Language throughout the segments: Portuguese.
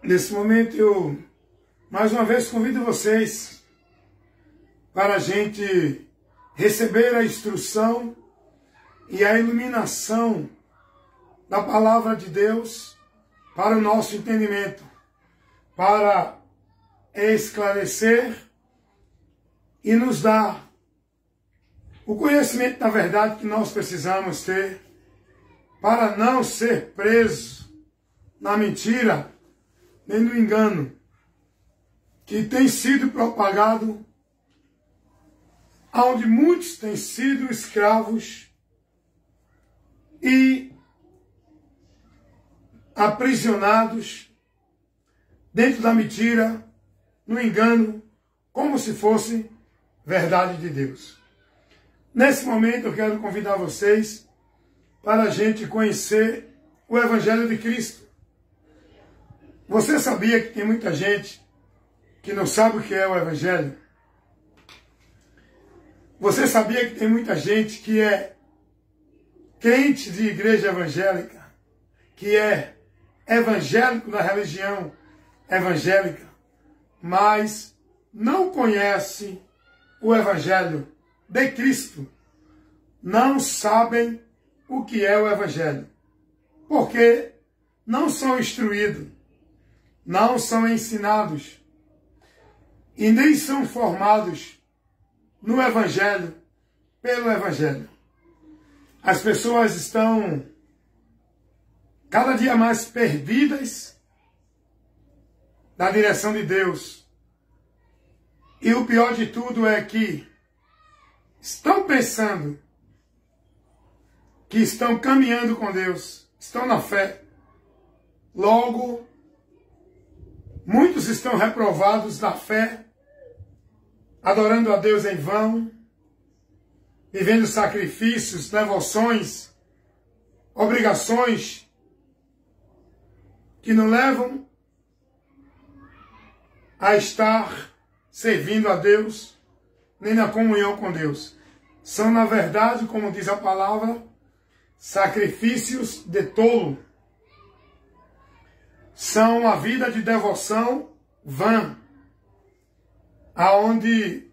Nesse momento eu, mais uma vez, convido vocês para a gente receber a instrução e a iluminação da palavra de Deus para o nosso entendimento, para esclarecer e nos dar o conhecimento da verdade que nós precisamos ter para não ser preso na mentira nem no engano que tem sido propagado, onde muitos têm sido escravos e aprisionados dentro da mentira, no engano, como se fosse verdade de Deus. Nesse momento eu quero convidar vocês para a gente conhecer o Evangelho de Cristo. Você sabia que tem muita gente que não sabe o que é o Evangelho? Você sabia que tem muita gente que é crente de igreja evangélica, que é evangélico da religião evangélica, mas não conhece o Evangelho de Cristo, não sabem o que é o Evangelho, porque não são instruídos, não são ensinados e nem são formados no Evangelho, pelo Evangelho. As pessoas estão cada dia mais perdidas da direção de Deus. E o pior de tudo é que estão pensando que estão caminhando com Deus, estão na fé. Logo, muitos estão reprovados da fé, adorando a Deus em vão, vivendo sacrifícios, devoções, obrigações que não levam a estar servindo a Deus, nem na comunhão com Deus. São, na verdade, como diz a palavra, sacrifícios de tolo. São uma vida de devoção vã, aonde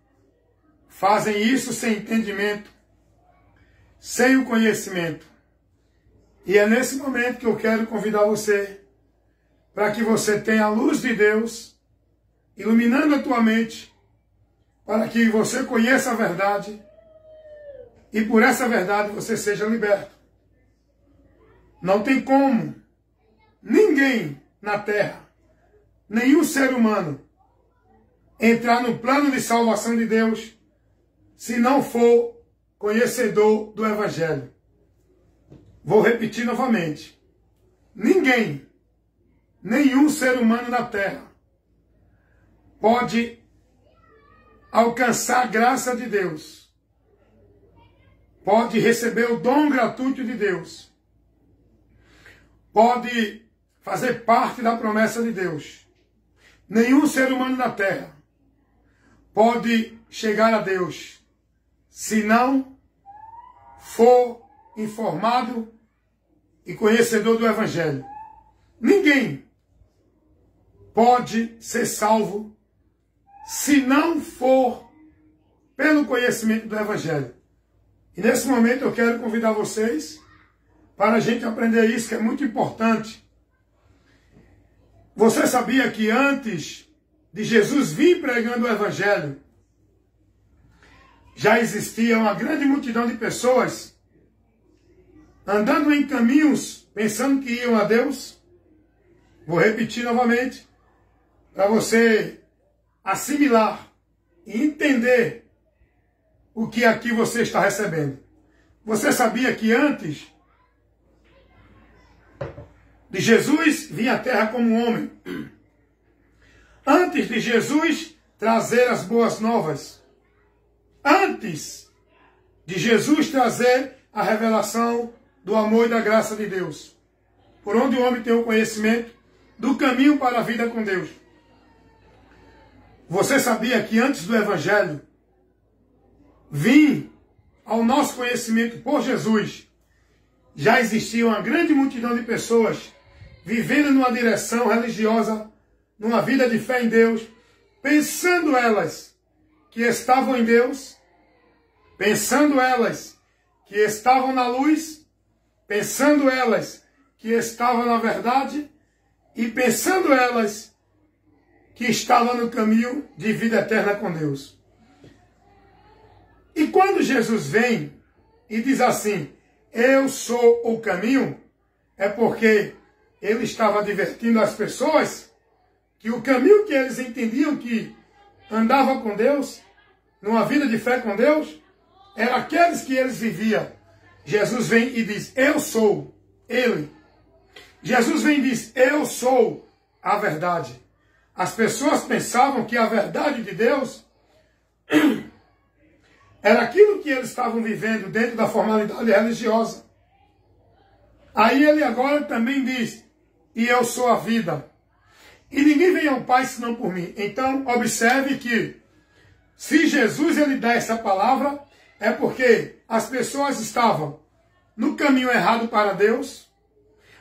fazem isso sem entendimento, sem o conhecimento. E é nesse momento que eu quero convidar você para que você tenha a luz de Deus iluminando a tua mente, para que você conheça a verdade e por essa verdade você seja liberto. Não tem como ninguém na terra, nenhum ser humano, entrar no plano de salvação de Deus se não for conhecedor do Evangelho. Vou repetir novamente. Ninguém, nenhum ser humano na terra pode alcançar a graça de Deus, pode receber o dom gratuito de Deus, pode fazer parte da promessa de Deus. Nenhum ser humano na terra pode chegar a Deus se não for informado e conhecedor do Evangelho. Ninguém pode ser salvo se não for pelo conhecimento do Evangelho. E nesse momento eu quero convidar vocês para a gente aprender isso, que é muito importante. Você sabia que antes de Jesus vir pregando o Evangelho, já existia uma grande multidão de pessoas andando em caminhos, pensando que iam a Deus? Vou repetir novamente, para você assimilar e entender o que aqui você está recebendo. Você sabia que antes de Jesus vir à terra como homem, antes de Jesus trazer as boas novas, antes de Jesus trazer a revelação do amor e da graça de Deus, por onde o homem tem o conhecimento do caminho para a vida com Deus. Você sabia que antes do Evangelho vir ao nosso conhecimento por Jesus, já existia uma grande multidão de pessoas vivendo numa direção religiosa numa vida de fé em Deus, pensando elas que estavam em Deus, pensando elas que estavam na luz, pensando elas que estavam na verdade e pensando elas que estavam no caminho de vida eterna com Deus. E quando Jesus vem e diz assim, eu sou o caminho, é porque ele estava advertindo as pessoas que o caminho que eles entendiam que andava com Deus, numa vida de fé com Deus, era aqueles que eles viviam. Jesus vem e diz, eu sou ele. Jesus vem e diz, eu sou a verdade. As pessoas pensavam que a verdade de Deus era aquilo que eles estavam vivendo dentro da formalidade religiosa. Aí ele agora também diz, e eu sou a vida. E ninguém vem ao Pai senão por mim. Então, observe que, se Jesus ele dá essa palavra, é porque as pessoas estavam no caminho errado para Deus,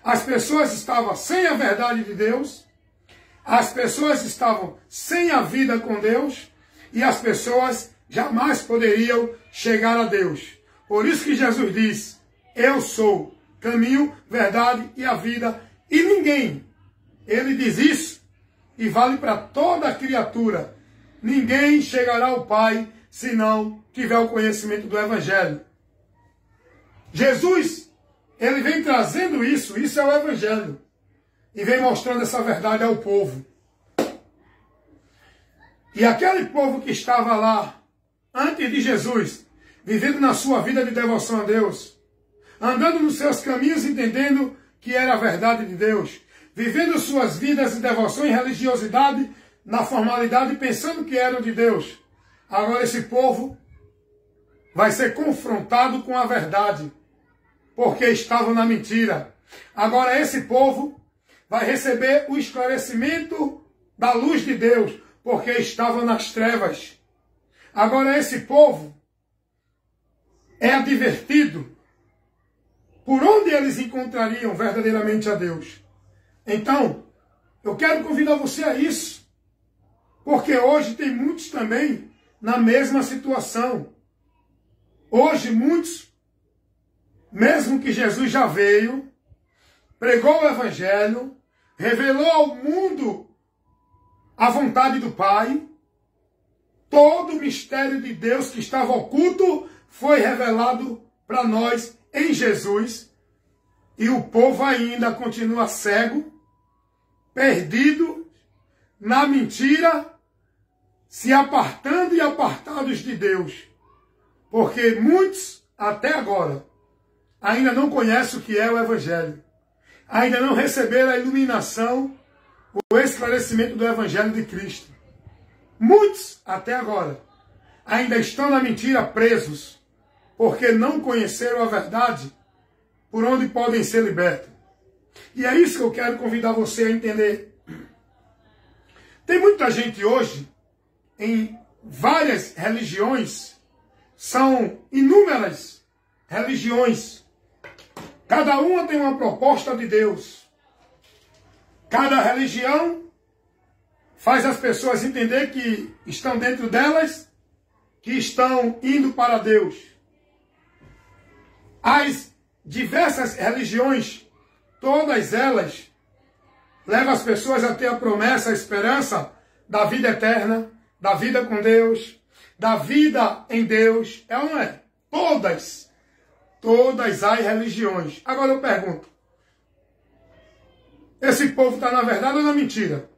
as pessoas estavam sem a verdade de Deus, as pessoas estavam sem a vida com Deus, e as pessoas jamais poderiam chegar a Deus. Por isso que Jesus diz, eu sou caminho, verdade e a vida, e ninguém, ele diz isso, e vale para toda a criatura, ninguém chegará ao Pai se não tiver o conhecimento do Evangelho. Jesus, ele vem trazendo isso é o Evangelho, e vem mostrando essa verdade ao povo. E aquele povo que estava lá, antes de Jesus, vivendo na sua vida de devoção a Deus, andando nos seus caminhos, entendendo que era a verdade de Deus, vivendo suas vidas de devoção e religiosidade, na formalidade, pensando que eram de Deus. Agora esse povo vai ser confrontado com a verdade, porque estavam na mentira. Agora esse povo vai receber o esclarecimento da luz de Deus, porque estavam nas trevas. Agora esse povo é advertido por onde eles encontrariam verdadeiramente a Deus. Então, eu quero convidar você a isso, porque hoje tem muitos também na mesma situação. Hoje muitos, mesmo que Jesus já veio, pregou o Evangelho, revelou ao mundo a vontade do Pai, todo o mistério de Deus que estava oculto foi revelado para nós em Jesus, e o povo ainda continua cego, perdido, na mentira, se apartando e apartados de Deus. Porque muitos, até agora, ainda não conhecem o que é o Evangelho. Ainda não receberam a iluminação, o esclarecimento do Evangelho de Cristo. Muitos, até agora, ainda estão na mentira presos, porque não conheceram a verdade por onde podem ser libertos. E é isso que eu quero convidar você a entender. Tem muita gente hoje, em várias religiões, são inúmeras religiões. Cada uma tem uma proposta de Deus. Cada religião faz as pessoas entender que estão dentro delas, que estão indo para Deus. As diversas religiões, todas elas, levam as pessoas a ter a promessa, a esperança da vida eterna, da vida com Deus, da vida em Deus. É ou não é? Todas as religiões. Agora eu pergunto, esse povo está na verdade ou na mentira?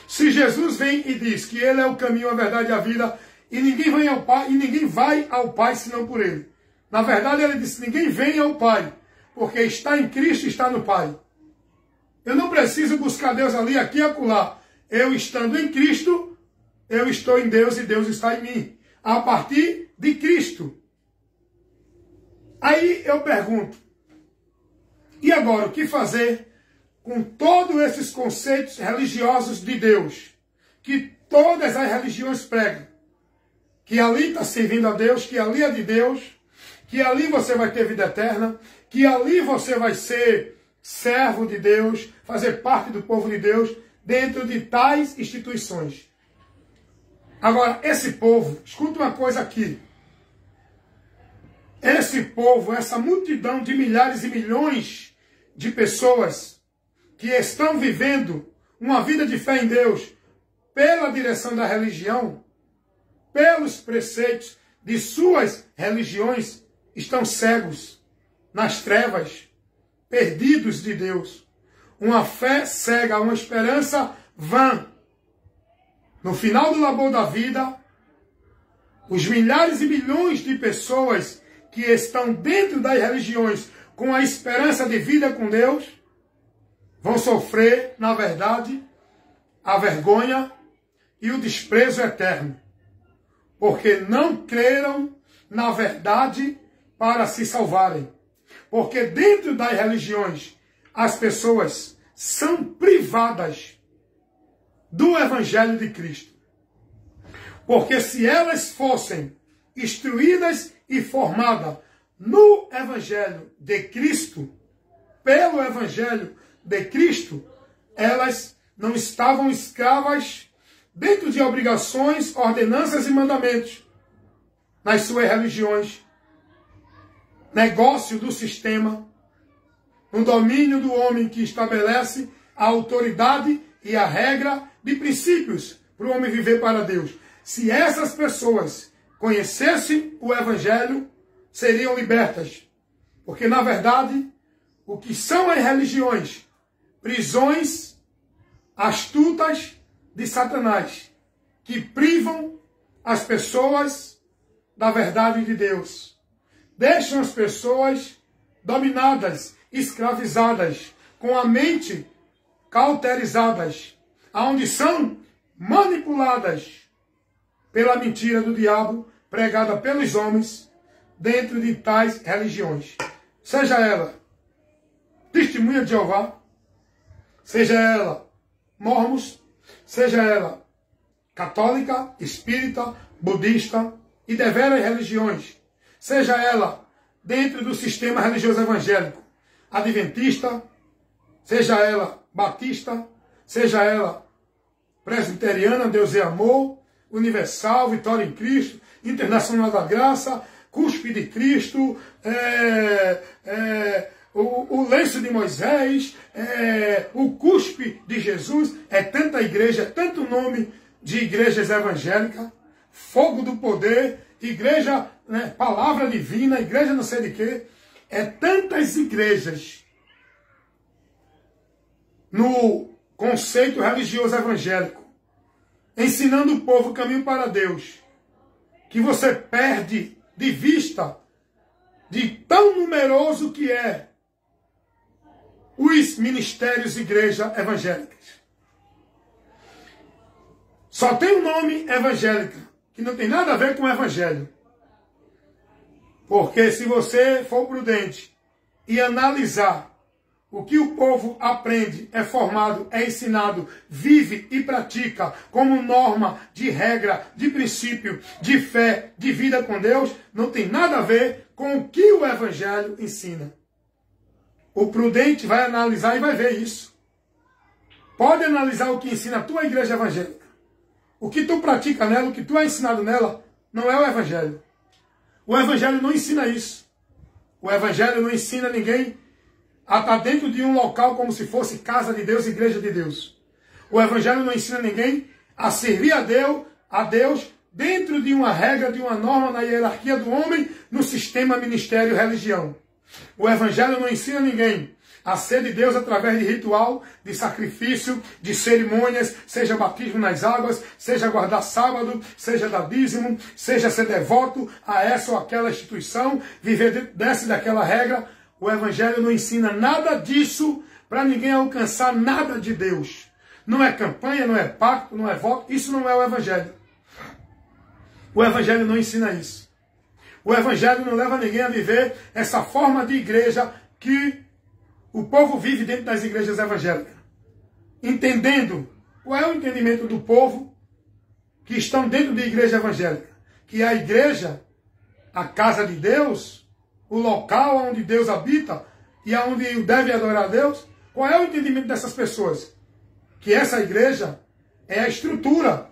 Se Jesus vem e diz que ele é o caminho, a verdade e a vida, e ninguém vem ao Pai, e ninguém vai ao Pai senão por ele. Na verdade ele disse, ninguém vem ao Pai, porque está em Cristo e está no Pai. Eu não preciso buscar Deus ali, aqui e acolá. Eu estando em Cristo, eu estou em Deus e Deus está em mim. A partir de Cristo. Aí eu pergunto, e agora o que fazer com todos esses conceitos religiosos de Deus, que todas as religiões pregam? Que ali está servindo a Deus, que ali é de Deus, que ali você vai ter vida eterna, que ali você vai ser servo de Deus, fazer parte do povo de Deus. dentro de tais instituições. Agora, esse povo, escuta uma coisa aqui. Esse povo, essa multidão de milhares e milhões de pessoas que estão vivendo uma vida de fé em Deus pela direção da religião, pelos preceitos de suas religiões, estão cegos, nas trevas, perdidos de Deus. Uma fé cega, uma esperança vã. No final do labor da vida, os milhares e milhões de pessoas que estão dentro das religiões com a esperança de vida com Deus, vão sofrer, na verdade, a vergonha e o desprezo eterno. Porque não creram na verdade para se salvarem. Porque dentro das religiões, as pessoas são privadas do Evangelho de Cristo. Porque se elas fossem instruídas e formadas no Evangelho de Cristo, pelo Evangelho de Cristo, elas não estavam escravas dentro de obrigações, ordenanças e mandamentos nas suas religiões, negócio do sistema, no domínio do homem que estabelece a autoridade e a regra de princípios para o homem viver para Deus. Se essas pessoas conhecessem o Evangelho, seriam libertas. Porque, na verdade, o que são as religiões? Prisões astutas de Satanás, que privam as pessoas da verdade de Deus. Deixam as pessoas dominadas, escravizadas, com a mente cauterizadas, aonde são manipuladas pela mentira do diabo, pregada pelos homens, dentro de tais religiões. Seja ela Testemunha de Jeová, seja ela Mormons, seja ela católica, espírita, budista e deveras religiões, seja ela dentro do sistema religioso evangélico, adventista, seja ela batista, seja ela presbiteriana, Deus é amor, universal, Vitória em Cristo, Internacional da Graça, Cuspe de Cristo, o lenço de Moisés, o cuspe de Jesus, é tanta igreja, tanto nome de igrejas evangélicas, fogo do poder, igreja, palavra divina, igreja não sei de quê, tantas igrejas no conceito religioso evangélico, ensinando o povo o caminho para Deus, que você perde de vista de tão numeroso que é os ministérios de igreja evangélicas. Só tem o nome evangélica, que não tem nada a ver com o evangelho. Porque se você for prudente e analisar o que o povo aprende, é formado, é ensinado, vive e pratica como norma de regra, de princípio, de fé, de vida com Deus, não tem nada a ver com o que o evangelho ensina. O prudente vai analisar e vai ver isso. Pode analisar o que ensina a tua igreja evangélica. O que tu pratica nela, o que tu é ensinado nela, não é o evangelho. O evangelho não ensina isso. O evangelho não ensina ninguém a estar dentro de um local como se fosse casa de Deus, igreja de Deus. O evangelho não ensina ninguém a servir a Deus dentro de uma regra, de uma norma na hierarquia do homem, no sistema ministério religião. O evangelho não ensina ninguém a ser de Deus através de ritual, de sacrifício, de cerimônias, seja batismo nas águas, seja guardar sábado, seja dar dízimo, seja ser devoto a essa ou aquela instituição, viver dessa e daquela regra. O evangelho não ensina nada disso para ninguém alcançar nada de Deus. Não é campanha, não é pacto, não é voto. Isso não é o evangelho. O evangelho não ensina isso. O evangelho não leva ninguém a viver essa forma de igreja que o povo vive dentro das igrejas evangélicas. Entendendo qual é o entendimento do povo que estão dentro da igreja evangélica. Que a igreja, a casa de Deus, o local onde Deus habita e onde deve adorar a Deus, qual é o entendimento dessas pessoas? que essa igreja é a estrutura,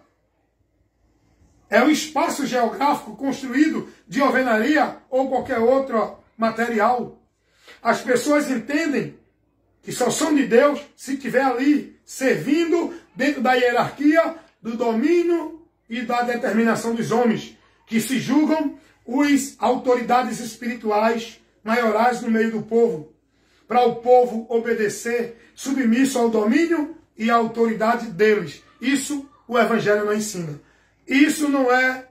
é o espaço geográfico construído de alvenaria ou qualquer outro material. As pessoas entendem que só são de Deus se estiver ali servindo dentro da hierarquia, do domínio e da determinação dos homens, que se julgam as autoridades espirituais maiorais no meio do povo, para o povo obedecer, submisso ao domínio e à autoridade deles. Isso o Evangelho não ensina. Isso não é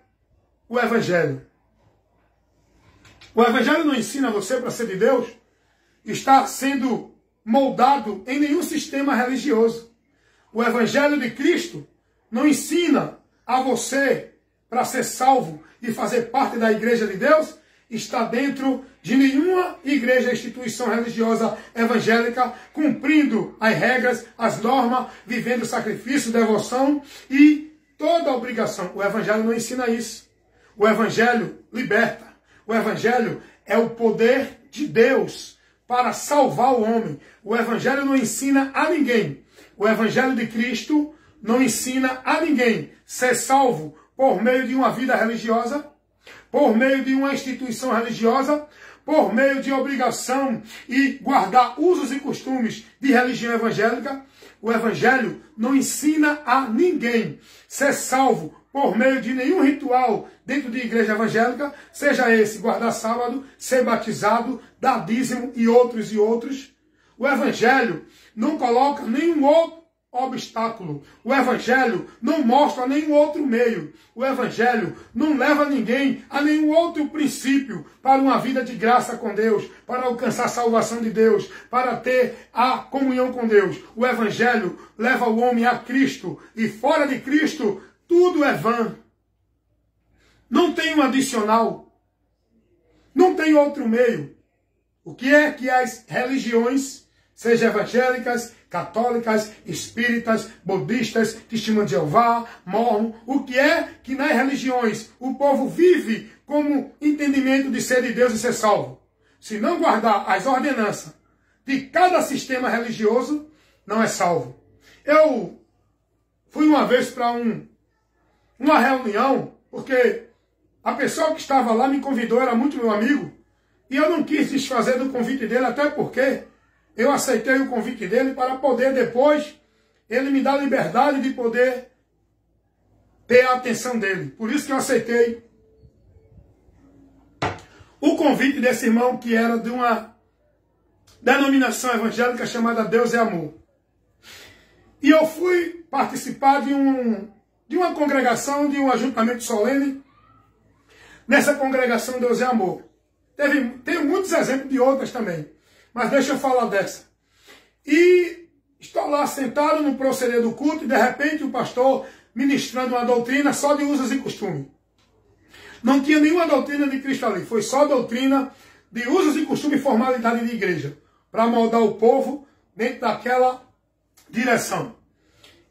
o Evangelho. O Evangelho não ensina você, para ser de Deus, estar sendo moldado em nenhum sistema religioso. O Evangelho de Cristo não ensina a você, para ser salvo e fazer parte da igreja de Deus, está dentro de nenhuma igreja, instituição religiosa evangélica, cumprindo as regras, as normas, vivendo sacrifício, devoção e toda a obrigação. O Evangelho não ensina isso. O Evangelho liberta. O Evangelho é o poder de Deus para salvar o homem. O Evangelho não ensina a ninguém. O Evangelho de Cristo não ensina a ninguém ser salvo por meio de uma vida religiosa, por meio de uma instituição religiosa, por meio de obrigação e guardar usos e costumes de religião evangélica. O Evangelho não ensina a ninguém ser salvo por meio de nenhum ritual dentro de igreja evangélica, seja esse guardar sábado, ser batizado, dar dízimo e outros. O Evangelho não coloca nenhum outro obstáculo. O Evangelho não mostra nenhum outro meio. O Evangelho não leva ninguém a nenhum outro princípio para uma vida de graça com Deus, para alcançar a salvação de Deus, para ter a comunhão com Deus. O Evangelho leva o homem a Cristo e fora de Cristo tudo é vã. Não tem um adicional. Não tem outro meio. O que é que as religiões, seja evangélicas, católicas, espíritas, budistas, testemunhas de Jeová, mormon, o que é que nas religiões o povo vive como entendimento de ser de Deus e ser salvo? Se não guardar as ordenanças de cada sistema religioso, não é salvo. Eu fui uma vez para uma reunião, porque a pessoa que estava lá me convidou, era muito meu amigo, e eu não quis desfazer do convite dele, até porque eu aceitei o convite dele para poder depois ele me dar liberdade de poder ter a atenção dele. Por isso que eu aceitei o convite desse irmão que era de uma denominação evangélica chamada Deus é Amor. E eu fui participar de uma congregação, de um ajuntamento solene. Nessa congregação Deus é Amor. Tem muitos exemplos de outras também. Mas deixa eu falar dessa. E estou lá sentado no proceder do culto e de repente o pastor ministrando uma doutrina só de usos e costumes. Não tinha nenhuma doutrina de Cristo ali. Foi só doutrina de usos e costumes e formalidade de igreja. Para moldar o povo dentro daquela direção.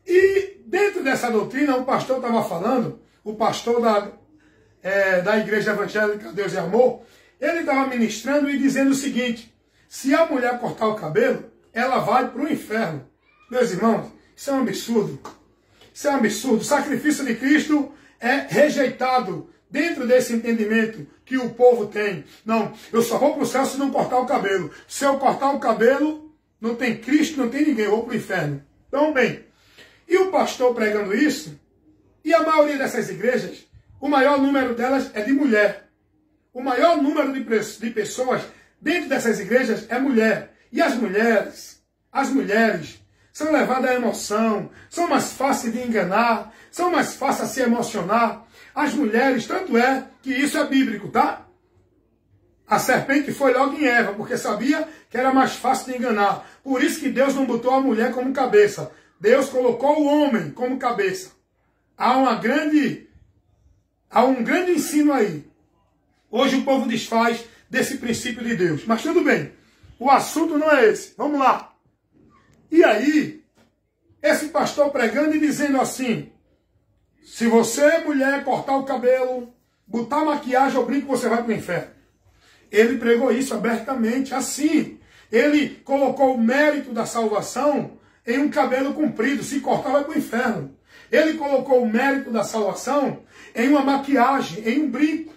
E dentro dessa doutrina o pastor estava falando, o pastor da igreja evangélica Deus é Amor, ele estava ministrando e dizendo o seguinte: se a mulher cortar o cabelo, ela vai para o inferno. Meus irmãos, isso é um absurdo. Isso é um absurdo. O sacrifício de Cristo é rejeitado dentro desse entendimento que o povo tem. Não, eu só vou para o céu se não cortar o cabelo. Se eu cortar o cabelo, não tem Cristo, não tem ninguém, eu vou para o inferno. Então, bem, e o pastor pregando isso, e a maioria dessas igrejas, o maior número delas é de mulher. O maior número de pessoas dentro dessas igrejas é mulher. E as mulheres são levadas à emoção, são mais fáceis de enganar, são mais fáceis a se emocionar. As mulheres, tanto é que isso é bíblico, tá? A serpente foi logo em Eva, porque sabia que era mais fácil de enganar. Por isso que Deus não botou a mulher como cabeça. Deus colocou o homem como cabeça. Há um grande ensino aí. Hoje o povo desfaz desse princípio de Deus. Mas tudo bem. O assunto não é esse. Vamos lá. E aí, esse pastor pregando e dizendo assim: se você, mulher, cortar o cabelo, botar maquiagem ou brinco, você vai para o inferno. Ele pregou isso abertamente, assim. Ele colocou o mérito da salvação em um cabelo comprido. Se cortar, vai para o inferno. Ele colocou o mérito da salvação em uma maquiagem, em um brinco.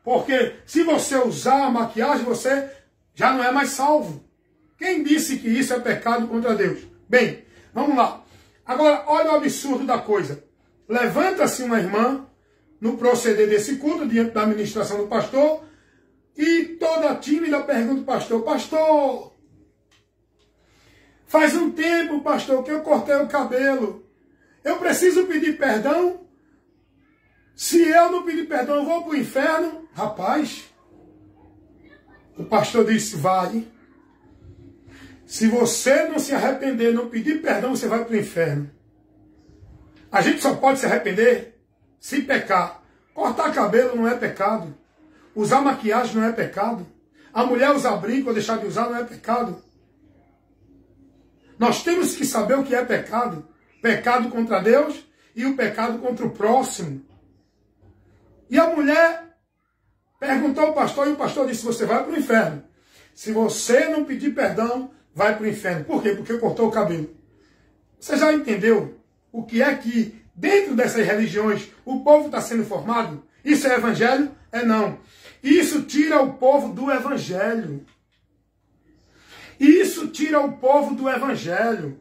Porque se você usar a maquiagem, você já não é mais salvo. Quem disse que isso é pecado contra Deus? Bem, vamos lá. Agora, olha o absurdo da coisa. Levanta-se uma irmã no proceder desse culto, diante da administração do pastor, e toda tímida pergunta ao pastor: pastor, faz um tempo, pastor, que eu cortei o cabelo. Eu preciso pedir perdão? Se eu não pedir perdão, eu vou para o inferno? Rapaz, o pastor disse: vai. Se você não se arrepender, não pedir perdão, você vai para o inferno. A gente só pode se arrepender se pecar. Cortar cabelo não é pecado. Usar maquiagem não é pecado. A mulher usar brinco ou deixar de usar não é pecado. Nós temos que saber o que é pecado. Pecado contra Deus e o pecado contra o próximo. E a mulher perguntou ao pastor, e o pastor disse: você vai para o inferno. Se você não pedir perdão, vai para o inferno. Por quê? Porque cortou o cabelo. Você já entendeu o que é que, dentro dessas religiões, o povo está sendo formado? Isso é evangelho? É não. Isso tira o povo do evangelho. Isso tira o povo do evangelho.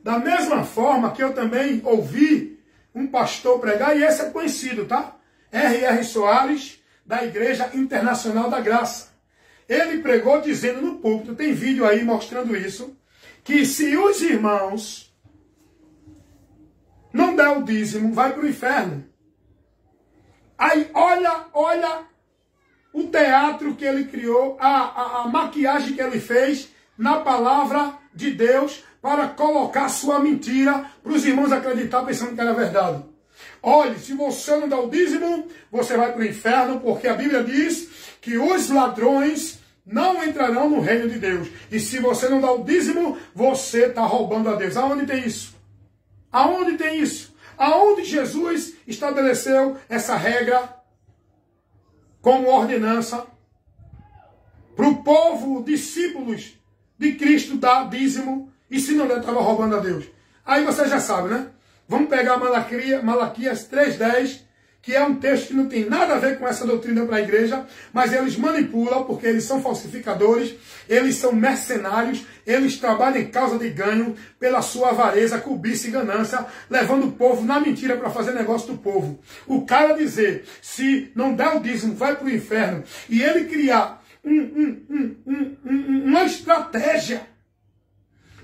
Da mesma forma que eu também ouvi um pastor pregar, e esse é conhecido, tá? R.R. Soares, da Igreja Internacional da Graça. Ele pregou dizendo no púlpito, tem vídeo aí mostrando isso, que se os irmãos não der o dízimo, vai para o inferno. Aí olha o teatro que ele criou, a maquiagem que ele fez na palavra de Deus para colocar sua mentira para os irmãos acreditar pensando que era verdade. Olhe, se você não dá o dízimo, você vai para o inferno, porque a Bíblia diz que os ladrões não entrarão no reino de Deus. E se você não dá o dízimo, você está roubando a Deus. Aonde tem isso? Aonde tem isso? Aonde Jesus estabeleceu essa regra como ordenança para o povo, discípulos de Cristo, dar dízimo, e se não der, estava roubando a Deus. Aí você já sabe, né? Vamos pegar Malaquias 3:10, que é um texto que não tem nada a ver com essa doutrina para a igreja, mas eles manipulam porque eles são falsificadores, eles são mercenários, eles trabalham em causa de ganho pela sua avareza, cobiça e ganância, levando o povo na mentira para fazer negócio do povo. O cara dizer, se não der o dízimo, vai para o inferno, e ele criar uma estratégia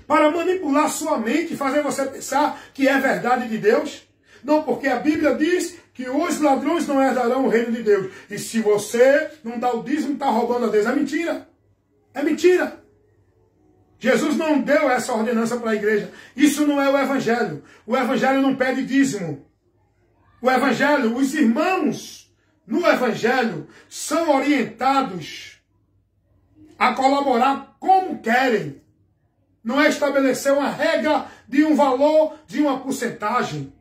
para manipular sua mente e fazer você pensar que é verdade de Deus. Não, porque a Bíblia diz que os ladrões não herdarão o reino de Deus. E se você não dá o dízimo, está roubando a Deus. É mentira. É mentira. Jesus não deu essa ordenança para a igreja. Isso não é o evangelho. O evangelho não pede dízimo. O evangelho, os irmãos no evangelho são orientados a colaborar como querem. Não é estabelecer uma regra de um valor, de uma porcentagem.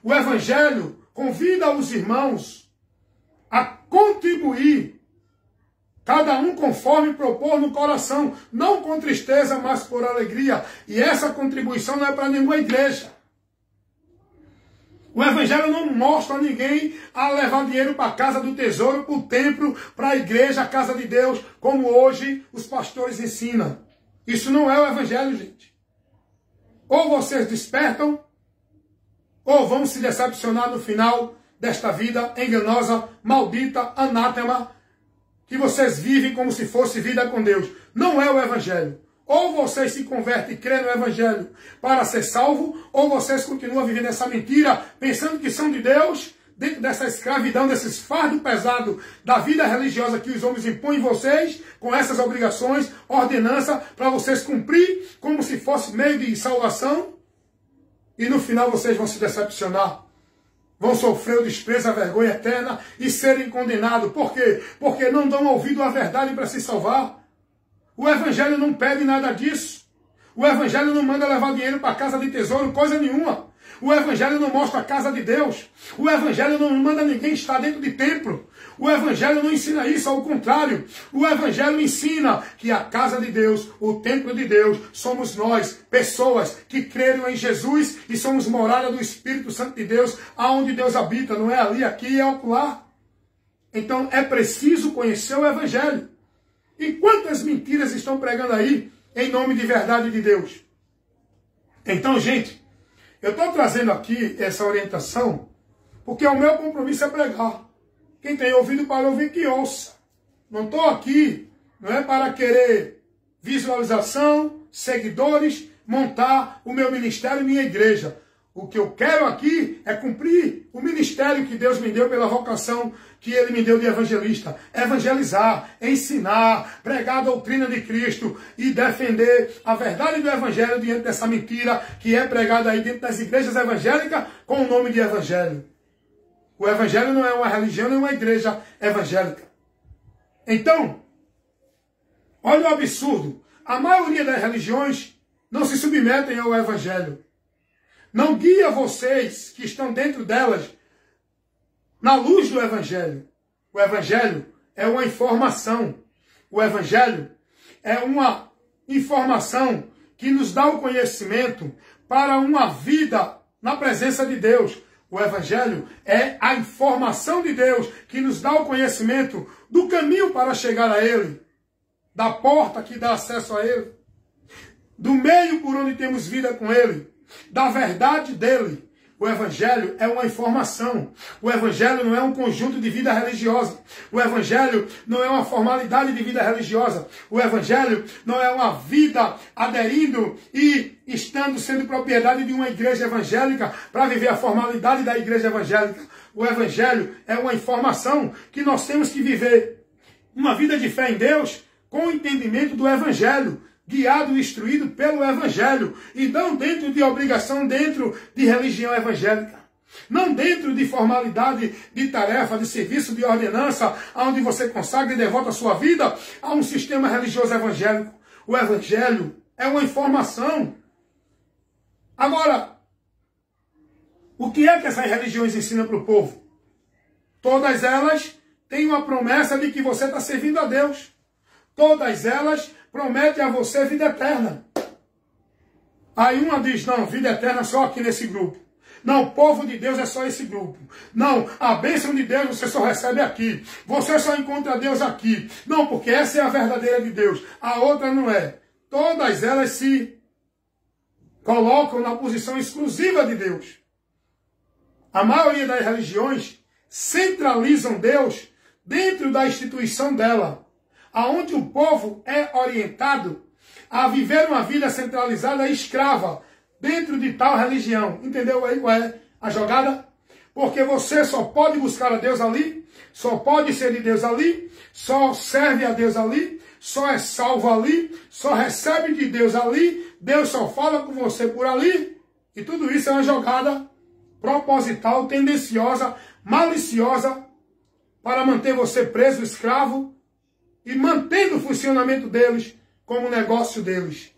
O evangelho convida os irmãos a contribuir, cada um conforme propor no coração, não com tristeza, mas por alegria. E essa contribuição não é para nenhuma igreja. O evangelho não mostra a ninguém a levar dinheiro para a casa do tesouro, para o templo, para a igreja, a casa de Deus, como hoje os pastores ensinam. Isso não é o evangelho, gente. Ou vocês despertam, ou vão se decepcionar no final desta vida enganosa, maldita, anátema, que vocês vivem como se fosse vida com Deus. Não é o evangelho. Ou vocês se convertem e creem no evangelho para ser salvo, ou vocês continuam vivendo essa mentira, pensando que são de Deus, dentro dessa escravidão, desses fardos pesados da vida religiosa que os homens impõem em vocês, com essas obrigações, ordenança, para vocês cumprir, como se fosse meio de salvação, e no final vocês vão se decepcionar, vão sofrer o desprezo, a vergonha eterna, e serem condenados. Por quê? Porque não dão ouvido à verdade para se salvar. O evangelho não pede nada disso. O evangelho não manda levar dinheiro para a casa de tesouro, coisa nenhuma. O evangelho não mostra a casa de Deus. O evangelho não manda ninguém estar dentro de templo. O evangelho não ensina isso, ao contrário. O evangelho ensina que a casa de Deus, o templo de Deus, somos nós, pessoas que creram em Jesus e somos morada do Espírito Santo de Deus, aonde Deus habita, não é ali, aqui, é acolá. Então é preciso conhecer o evangelho. E quantas mentiras estão pregando aí em nome de verdade de Deus? Então, gente, eu estou trazendo aqui essa orientação porque o meu compromisso é pregar. Quem tem ouvido para ouvir, que ouça. Não estou aqui, não é para querer visualização, seguidores, montar o meu ministério e minha igreja. O que eu quero aqui é cumprir o ministério que Deus me deu pela vocação que Ele me deu de evangelista. Evangelizar, ensinar, pregar a doutrina de Cristo e defender a verdade do evangelho diante dessa mentira que é pregada aí dentro das igrejas evangélicas com o nome de evangelho. O evangelho não é uma religião, nem uma igreja evangélica. Então, olha o absurdo. A maioria das religiões não se submetem ao evangelho. Não guia vocês que estão dentro delas na luz do evangelho. O evangelho é uma informação. O evangelho é uma informação que nos dá o conhecimento para uma vida na presença de Deus. O evangelho é a informação de Deus que nos dá o conhecimento do caminho para chegar a Ele, da porta que dá acesso a Ele, do meio por onde temos vida com Ele, da verdade dele. O evangelho é uma informação. O evangelho não é um conjunto de vida religiosa. O evangelho não é uma formalidade de vida religiosa. O evangelho não é uma vida aderindo e estando sendo propriedade de uma igreja evangélica para viver a formalidade da igreja evangélica. O evangelho é uma informação que nós temos que viver uma vida de fé em Deus com o entendimento do evangelho, guiado e instruído pelo evangelho, e não dentro de obrigação, dentro de religião evangélica. Não dentro de formalidade, de tarefa, de serviço, de ordenança, onde você consagra e devota a sua vida a um sistema religioso evangélico. O evangelho é uma informação. Agora, o que é que essas religiões ensinam para o povo? Todas elas têm uma promessa de que você está servindo a Deus. Todas elas prometem a você vida eterna. Aí uma diz, não, vida eterna só aqui nesse grupo. Não, o povo de Deus é só esse grupo. Não, a bênção de Deus você só recebe aqui. Você só encontra Deus aqui. Não, porque essa é a verdadeira de Deus. A outra não é. Todas elas se colocam na posição exclusiva de Deus. A maioria das religiões centralizam Deus dentro da instituição dela, aonde o povo é orientado a viver uma vida centralizada e escrava dentro de tal religião. Entendeu aí qual é a jogada? Porque você só pode buscar a Deus ali, só pode ser de Deus ali, só serve a Deus ali, só é salvo ali, só recebe de Deus ali, Deus só fala com você por ali. E tudo isso é uma jogada proposital, tendenciosa, maliciosa, para manter você preso, escravo, e mantendo o funcionamento deles como negócio deles.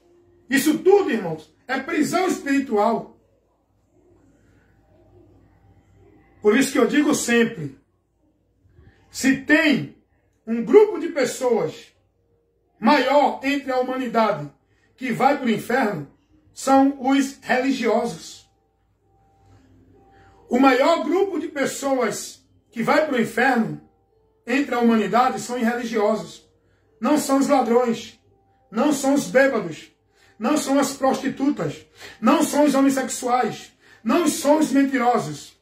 Isso tudo, irmãos, é prisão espiritual. Por isso que eu digo sempre, se tem um grupo de pessoas maior entre a humanidade que vai para o inferno, são os religiosos. O maior grupo de pessoas que vai para o inferno entre a humanidade são os religiosos. Não são os ladrões, não são os bêbados, não são as prostitutas, não são os homossexuais, não são os mentirosos.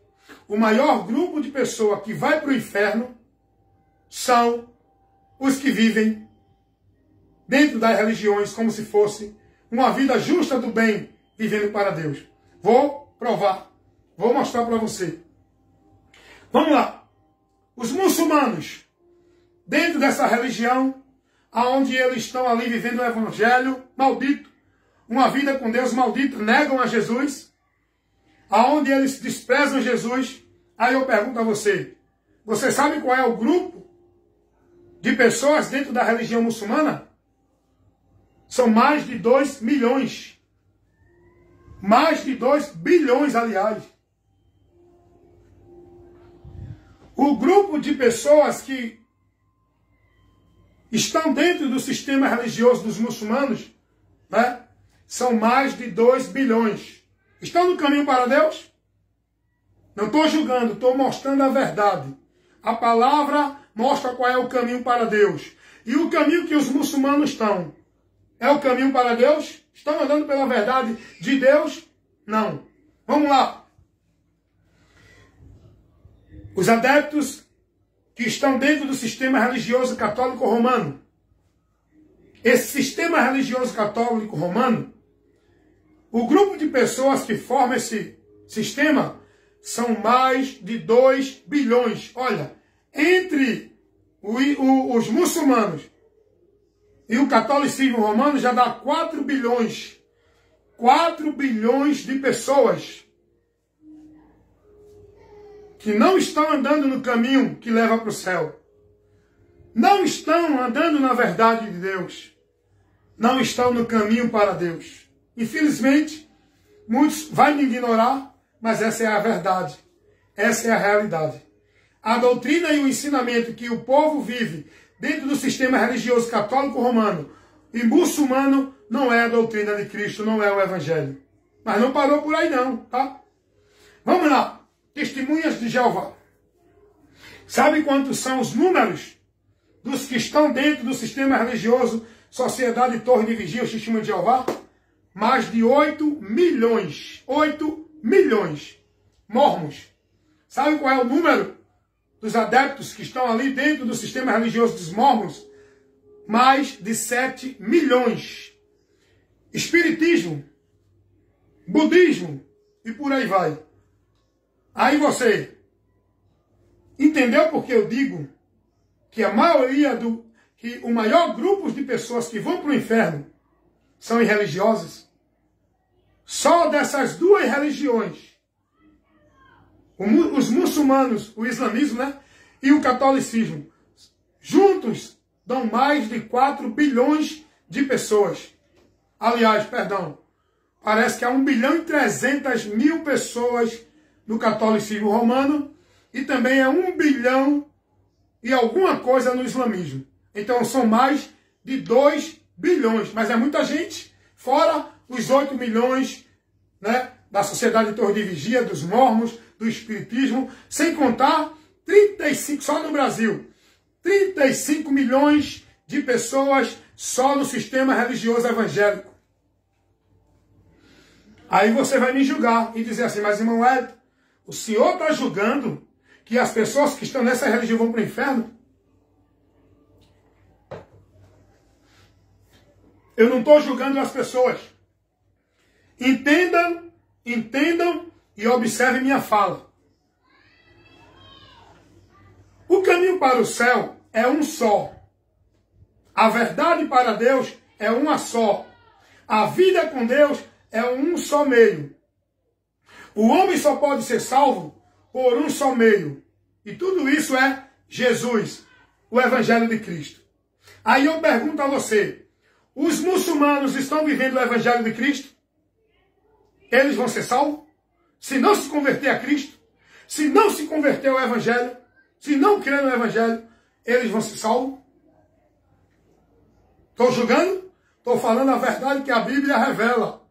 O maior grupo de pessoas que vai para o inferno são os que vivem dentro das religiões como se fosse uma vida justa do bem, vivendo para Deus. Vou provar, vou mostrar para você. Vamos lá. Os muçulmanos, dentro dessa religião, aonde eles estão ali vivendo o evangelho maldito, uma vida com Deus maldito, negam a Jesus, aonde eles desprezam Jesus. Aí eu pergunto a você, você sabe qual é o grupo de pessoas dentro da religião muçulmana? São mais de 2 milhões. Mais de 2 bilhões, aliás. O grupo de pessoas que estão dentro do sistema religioso dos muçulmanos, né, são mais de 2 bilhões. Estão no caminho para Deus? Não estou julgando, estou mostrando a verdade. A palavra mostra qual é o caminho para Deus. E o caminho que os muçulmanos estão é o caminho para Deus? Estão andando pela verdade de Deus? Não. Vamos lá. Os adeptos que estão dentro do sistema religioso católico romano. Esse sistema religioso católico romano, o grupo de pessoas que forma esse sistema são mais de 2 bilhões. Olha, entre os muçulmanos e o catolicismo romano já dá 4 bilhões. 4 bilhões de pessoas que não estão andando no caminho que leva para o céu. Não estão andando na verdade de Deus. Não estão no caminho para Deus. Infelizmente, muitos vão me ignorar, mas essa é a verdade. Essa é a realidade. A doutrina e o ensinamento que o povo vive dentro do sistema religioso católico romano e muçulmano não é a doutrina de Cristo, não é o Evangelho. Mas não parou por aí não, tá? Vamos lá. Testemunhas de Jeová. Sabe quantos são os números dos que estão dentro do sistema religioso Sociedade Torre de Vigia, os Testemunhas de Jeová? Mais de 8 milhões. 8 milhões. Mormons. Sabe qual é o número dos adeptos que estão ali dentro do sistema religioso dos mormons? Mais de 7 milhões. Espiritismo, budismo e por aí vai. Aí você entendeu porque eu digo que a maioria que o maior grupo de pessoas que vão para o inferno são irreligiosas? Só dessas duas religiões, os muçulmanos, o islamismo, né, e o catolicismo, juntos dão mais de 4 bilhões de pessoas. Aliás, perdão, parece que há 1 bilhão e 300 mil pessoas no catolicismo romano e também é 1 bilhão e alguma coisa no islamismo. Então são mais de 2 bilhões, mas é muita gente, fora os 8 milhões, né, da Sociedade Torre de Vigia, dos mormons, do espiritismo, sem contar 35, só no Brasil, 35 milhões de pessoas só no sistema religioso evangélico. Aí você vai me julgar e dizer assim, mas irmão Hélio, o senhor está julgando que as pessoas que estão nessa religião vão para o inferno? Eu não estou julgando as pessoas. Entendam e observem minha fala. O caminho para o céu é um só. A verdade para Deus é uma só. A vida com Deus é um só meio. O homem só pode ser salvo por um só meio. E tudo isso é Jesus, o Evangelho de Cristo. Aí eu pergunto a você, os muçulmanos estão vivendo o Evangelho de Cristo? Eles vão ser salvos? Se não se converter a Cristo, se não se converter ao Evangelho, se não crer no Evangelho, eles vão ser salvos? Estou julgando? Estou falando a verdade que a Bíblia revela.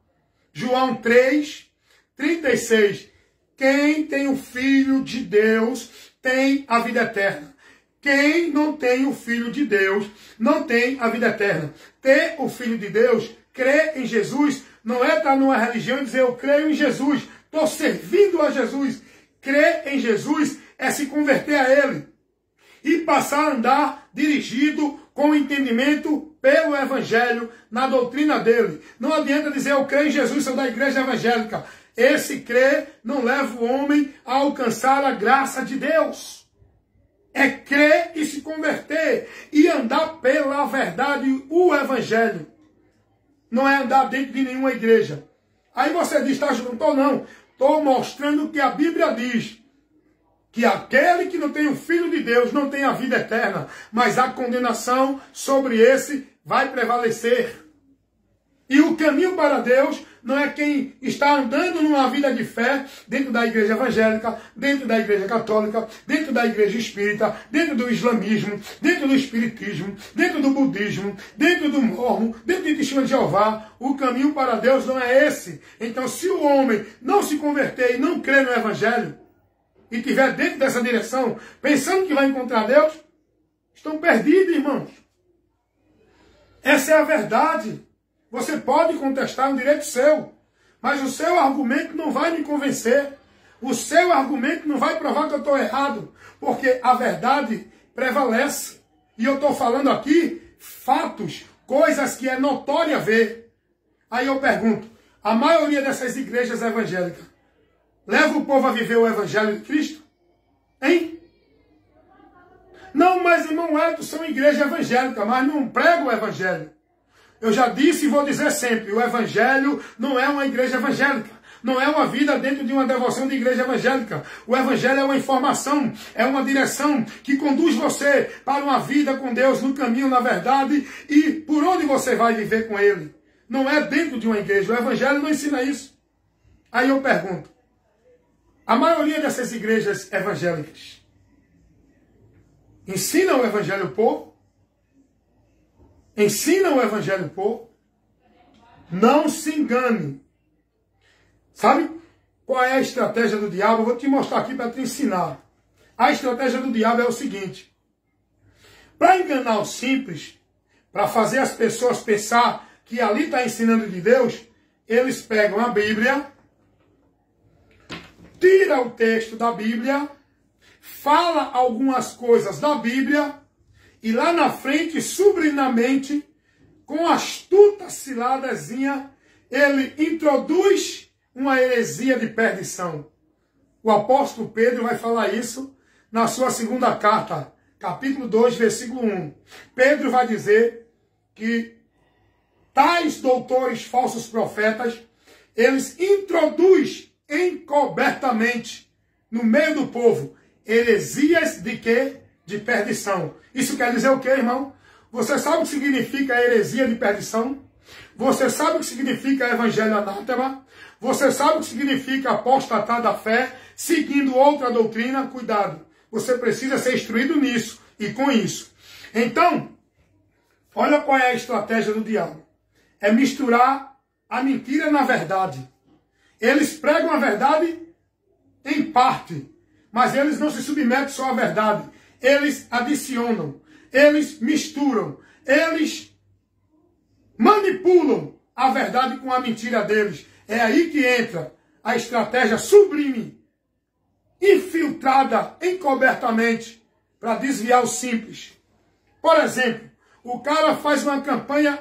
João 3, 36. Quem tem o Filho de Deus tem a vida eterna. Quem não tem o Filho de Deus não tem a vida eterna. Ter o Filho de Deus, crer em Jesus, não é estar numa religião e dizer eu creio em Jesus, estou servindo a Jesus. Crer em Jesus é se converter a Ele e passar a andar dirigido com entendimento pelo Evangelho, na doutrina dele. Não adianta dizer eu creio em Jesus, sou da igreja evangélica. Esse crer não leva o homem a alcançar a graça de Deus. É crer e se converter e andar pela verdade, o Evangelho. Não é andar dentro de nenhuma igreja. Aí você diz, tá, não estou não. Estou mostrando que a Bíblia diz que aquele que não tem o Filho de Deus não tem a vida eterna, mas a condenação sobre esse vai prevalecer. E o caminho para Deus não é quem está andando numa vida de fé dentro da igreja evangélica, dentro da igreja católica, dentro da igreja espírita, dentro do islamismo, dentro do espiritismo, dentro do budismo, dentro do mormon, dentro do testemunho de Jeová. O caminho para Deus não é esse. Então, se o homem não se converter e não crer no evangelho, e estiver dentro dessa direção, pensando que vai encontrar Deus, estão perdidos, irmãos. Essa é a verdade. Você pode contestar um direito seu, mas o seu argumento não vai me convencer. O seu argumento não vai provar que eu estou errado, porque a verdade prevalece. E eu estou falando aqui fatos, coisas que é notória ver. Aí eu pergunto, a maioria dessas igrejas evangélicas leva o povo a viver o evangelho de Cristo? Hein? Não, mas irmão Elton, são igreja evangélica, mas não pregam o evangelho. Eu já disse e vou dizer sempre, o evangelho não é uma igreja evangélica. Não é uma vida dentro de uma devoção de igreja evangélica. O evangelho é uma informação, é uma direção que conduz você para uma vida com Deus no caminho, na verdade, e por onde você vai viver com Ele. Não é dentro de uma igreja. O evangelho não ensina isso. Aí eu pergunto, a maioria dessas igrejas evangélicas ensinam o evangelho ao povo? Ensinam o evangelho ao povo? Não se engane. Sabe qual é a estratégia do diabo? Eu vou te mostrar aqui para te ensinar. A estratégia do diabo é o seguinte. Para enganar os simples, para fazer as pessoas pensar que ali está ensinando de Deus, eles pegam a Bíblia, tira o texto da Bíblia, fala algumas coisas da Bíblia, e lá na frente, sublinamente, com astuta ciladazinha, ele introduz uma heresia de perdição. O apóstolo Pedro vai falar isso na sua segunda carta, capítulo 2, versículo 1. Pedro vai dizer que tais doutores falsos profetas, eles introduzem encobertamente no meio do povo heresias de quê? De perdição. Isso quer dizer o quê, irmão? Você sabe o que significa heresia de perdição? Você sabe o que significa evangelho anátema? Você sabe o que significa apostatar da fé, seguindo outra doutrina? Cuidado. Você precisa ser instruído nisso e com isso. Então, olha qual é a estratégia do diabo. É misturar a mentira na verdade. Eles pregam a verdade em parte, mas eles não se submetem só à verdade. Eles adicionam, eles misturam, eles manipulam a verdade com a mentira deles. É aí que entra a estratégia sublime, infiltrada encobertamente, para desviar o simples. Por exemplo, o cara faz uma campanha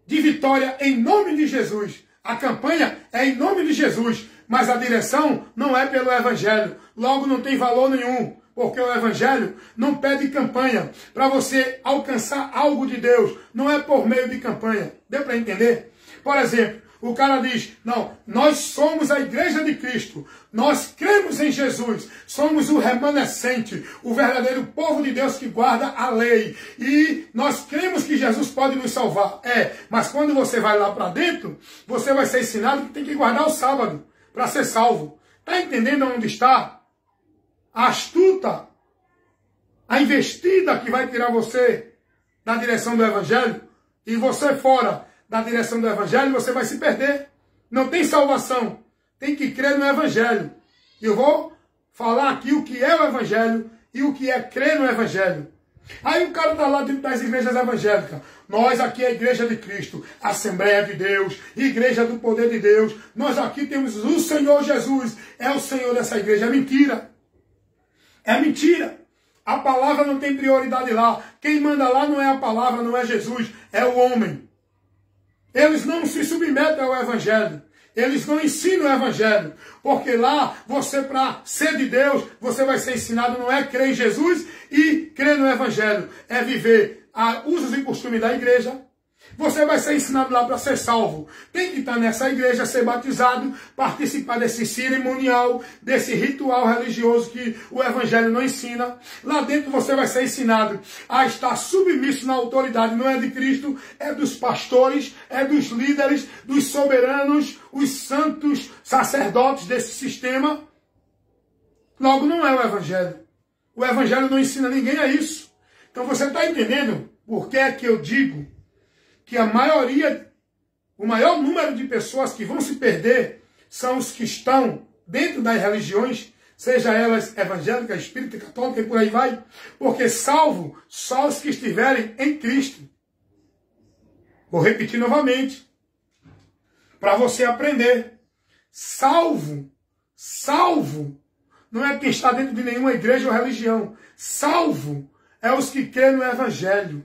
de vitória em nome de Jesus. A campanha é em nome de Jesus, mas a direção não é pelo evangelho. Logo não tem valor nenhum, porque o evangelho não pede campanha para você alcançar algo de Deus. Não é por meio de campanha. Deu para entender? Por exemplo, o cara diz, não, nós somos a igreja de Cristo, nós cremos em Jesus, somos o remanescente, o verdadeiro povo de Deus que guarda a lei, e nós cremos que Jesus pode nos salvar. Mas quando você vai lá para dentro, você vai ser ensinado que tem que guardar o sábado para ser salvo. Está entendendo onde está a astuta, a investida que vai tirar você da direção do evangelho, e você fora da direção do evangelho, você vai se perder. Não tem salvação. Tem que crer no evangelho. Eu vou falar aqui o que é o evangelho e o que é crer no evangelho. Aí o cara está lá dentro das igrejas evangélicas. Nós aqui é a igreja de Cristo, Assembleia de Deus, igreja do poder de Deus. Nós aqui temos o Senhor Jesus. É o Senhor dessa igreja. É mentira. É mentira. A palavra não tem prioridade lá. Quem manda lá não é a palavra, não é Jesus. É o homem. Eles não se submetem ao evangelho. Eles não ensinam o evangelho. Porque lá, você para ser de Deus, você vai ser ensinado, não é crer em Jesus e crer no evangelho. É viver a usos e costumes da igreja. Você vai ser ensinado lá para ser salvo. Tem que estar nessa igreja, ser batizado, participar desse cerimonial, desse ritual religioso que o evangelho não ensina. Lá dentro você vai ser ensinado a estar submisso na autoridade, não é de Cristo, é dos pastores, é dos líderes, dos soberanos, os santos sacerdotes desse sistema. Logo, não é o evangelho. O evangelho não ensina ninguém a isso. Então você está entendendo por que é que eu digo que a maioria, o maior número de pessoas que vão se perder são os que estão dentro das religiões, seja elas evangélicas, espírita, católica e por aí vai, porque salvo só os que estiverem em Cristo. Vou repetir novamente, para você aprender. Salvo não é quem está dentro de nenhuma igreja ou religião. Salvo é os que creem no evangelho.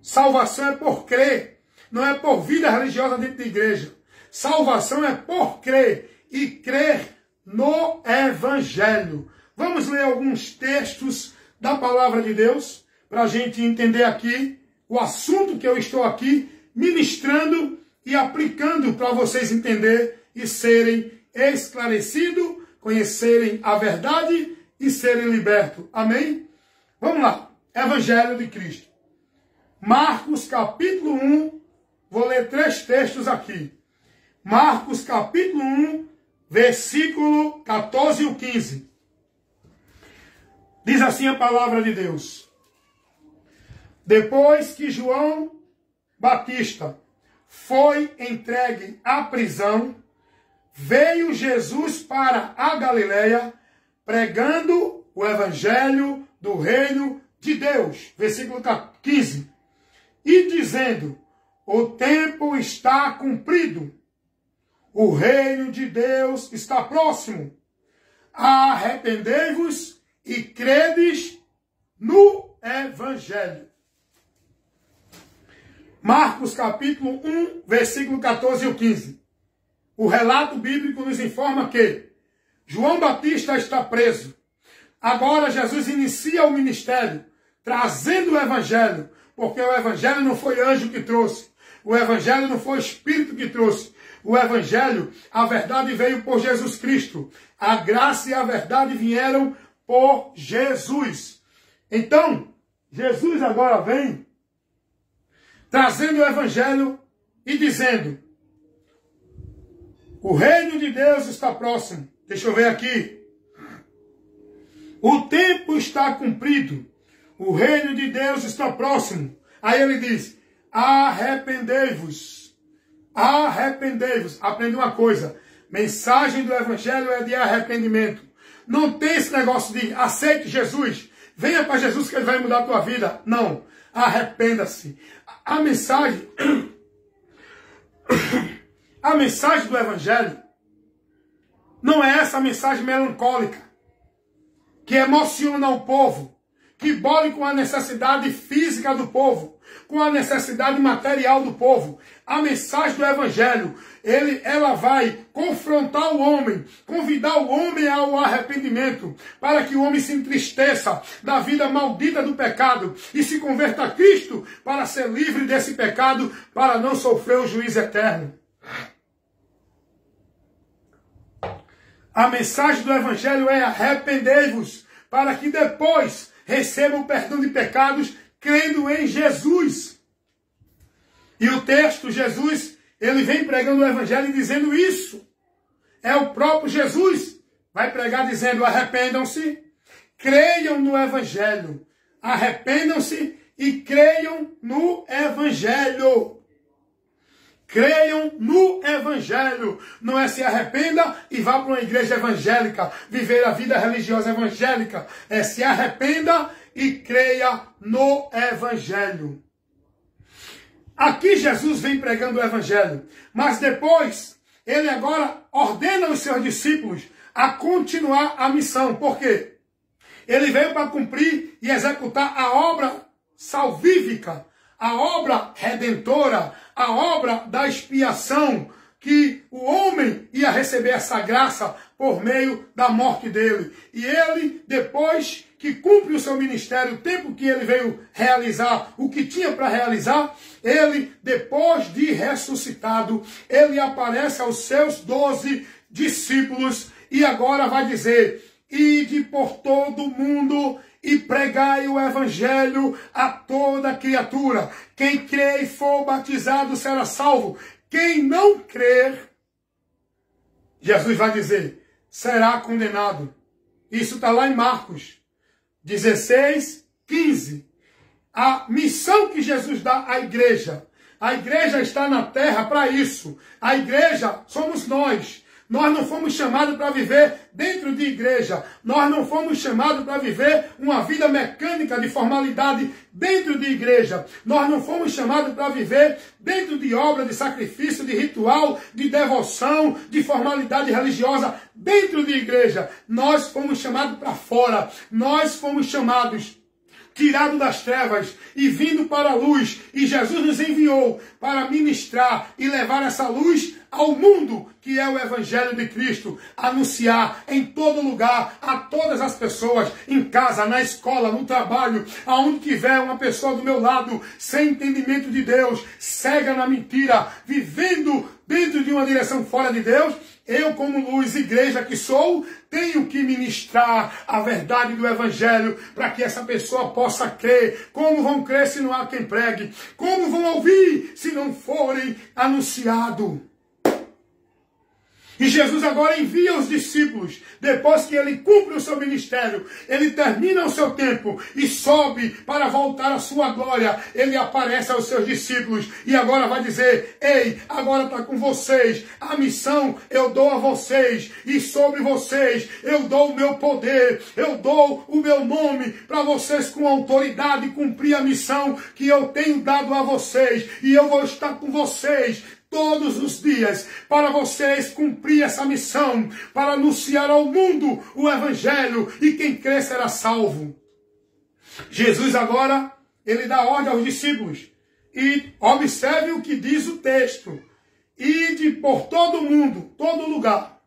Salvação é por crer, não é por vida religiosa dentro da igreja. Salvação é por crer e crer no evangelho. Vamos ler alguns textos da palavra de Deus para a gente entender aqui o assunto que eu estou aqui ministrando e aplicando para vocês entenderem e serem esclarecidos, conhecerem a verdade e serem libertos. Amém? Vamos lá. Evangelho de Cristo. Marcos capítulo 1, vou ler 3 textos aqui. Marcos capítulo 1, versículo 14 e 15. Diz assim a palavra de Deus. Depois que João Batista foi entregue à prisão, veio Jesus para a Galileia, pregando o evangelho do reino de Deus. Versículo 15. E dizendo, o tempo está cumprido, o reino de Deus está próximo. Arrependei-vos e credes no evangelho. Marcos capítulo 1, versículo 14 e 15. O relato bíblico nos informa que João Batista está preso. Agora Jesus inicia o ministério, trazendo o evangelho, porque o evangelho não foi anjo que trouxe, o evangelho não foi espírito que trouxe, o evangelho, a verdade veio por Jesus Cristo, a graça e a verdade vieram por Jesus. Então, Jesus agora vem trazendo o evangelho e dizendo, o reino de Deus está próximo. Deixa eu ver aqui. O tempo está cumprido. O reino de Deus está próximo. Aí ele diz, arrependei-vos. Arrependei-vos. Aprende uma coisa. Mensagem do evangelho é de arrependimento. Não tem esse negócio de aceite Jesus. Venha para Jesus que ele vai mudar a tua vida. Não. Arrependa-se. A mensagem do evangelho não é essa mensagem melancólica que emociona o povo, que bole com a necessidade física do povo, com a necessidade material do povo. A mensagem do evangelho, ela vai confrontar o homem, convidar o homem ao arrependimento, para que o homem se entristeça da vida maldita do pecado e se converta a Cristo para ser livre desse pecado, para não sofrer o juízo eterno. A mensagem do evangelho é arrependei-vos, para que depois recebam o perdão de pecados, crendo em Jesus. E o texto, Jesus, ele vem pregando o evangelho e dizendo isso. É o próprio Jesus. Vai pregar dizendo, arrependam-se, creiam no evangelho. Arrependam-se e creiam no evangelho. Creiam no evangelho. Não é se arrependa e vá para uma igreja evangélica, viver a vida religiosa evangélica. É se arrependa e creia no evangelho. Aqui Jesus vem pregando o evangelho, mas depois ele agora ordena os seus discípulos a continuar a missão. Por quê? Ele veio para cumprir e executar a obra salvífica, a obra redentora, a obra da expiação que o homem ia receber essa graça por meio da morte dele. E ele, depois que cumpre o seu ministério, o tempo que ele veio realizar o que tinha para realizar, ele, depois de ressuscitado, ele aparece aos seus 12 discípulos e agora vai dizer: ide por todo o mundo e pregai o evangelho a toda criatura. Quem crer e for batizado será salvo. Quem não crer, Jesus vai dizer, será condenado. Isso está lá em Marcos 16, 15. A missão que Jesus dá à igreja. A igreja está na terra para isso. A igreja somos nós. Nós não fomos chamados para viver dentro de igreja. Nós não fomos chamados para viver uma vida mecânica de formalidade dentro de igreja. Nós não fomos chamados para viver dentro de obra, de sacrifício, de ritual, de devoção, de formalidade religiosa dentro de igreja. Nós fomos chamados para fora. Nós fomos chamados, tirado das trevas e vindo para a luz. E Jesus nos enviou para ministrar e levar essa luz ao mundo, que é o Evangelho de Cristo. Anunciar em todo lugar, a todas as pessoas, em casa, na escola, no trabalho, aonde tiver uma pessoa do meu lado, sem entendimento de Deus, cega na mentira, vivendo dentro de uma direção fora de Deus, eu, como luz, igreja que sou, tenho que ministrar a verdade do Evangelho para que essa pessoa possa crer. Como vão crer se não há quem pregue? Como vão ouvir se não forem anunciados? E Jesus agora envia os discípulos, depois que ele cumpre o seu ministério, ele termina o seu tempo e sobe para voltar à sua glória. Ele aparece aos seus discípulos e agora vai dizer: ei, agora está com vocês, a missão eu dou a vocês, e sobre vocês eu dou o meu poder, eu dou o meu nome para vocês com autoridade cumprir a missão que eu tenho dado a vocês, e eu vou estar com vocês todos os dias, para vocês cumprir essa missão, para anunciar ao mundo o Evangelho, e quem crer será salvo. Jesus agora, ele dá ordem aos discípulos, e observe o que diz o texto: ide por todo mundo, todo lugar,